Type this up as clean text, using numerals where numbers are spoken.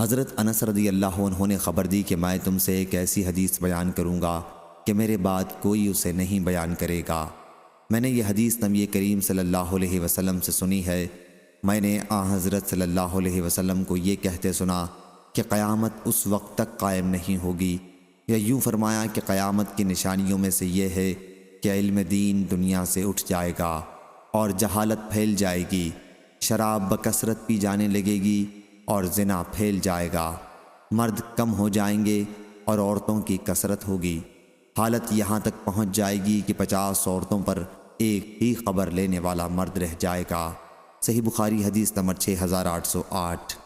حضرت انس رضی اللہ عنہ نے خبر دی کہ میں تم سے ایک ایسی حدیث بیان کروں گا کہ میرے بعد کوئی اسے نہیں بیان کرے گا۔ میں نے یہ حدیث نبی کریم صلی اللہ علیہ وسلم سے سنی ہے۔ میں نے حضرت صلی اللہ علیہ وسلم کو یہ کہتے سنا کہ قیامت اس وقت تک قائم نہیں ہوگی، یا یوں فرمایا کہ قیامت کی نشانیوں میں سے یہ ہے کہ علم دین دنیا سے اٹھ جائے گا اور جہالت پھیل جائے گی، شراب بکثرت پی جانے لگے گی اور زنا پھیل جائے گا، مرد کم ہو جائیں گے اور عورتوں کی کثرت ہوگی۔ حالت یہاں تک پہنچ جائے گی کہ 50 عورتوں پر ایک ہی خبر لینے والا مرد رہ جائے گا۔ صحیح بخاری حدیث نمبر 6808۔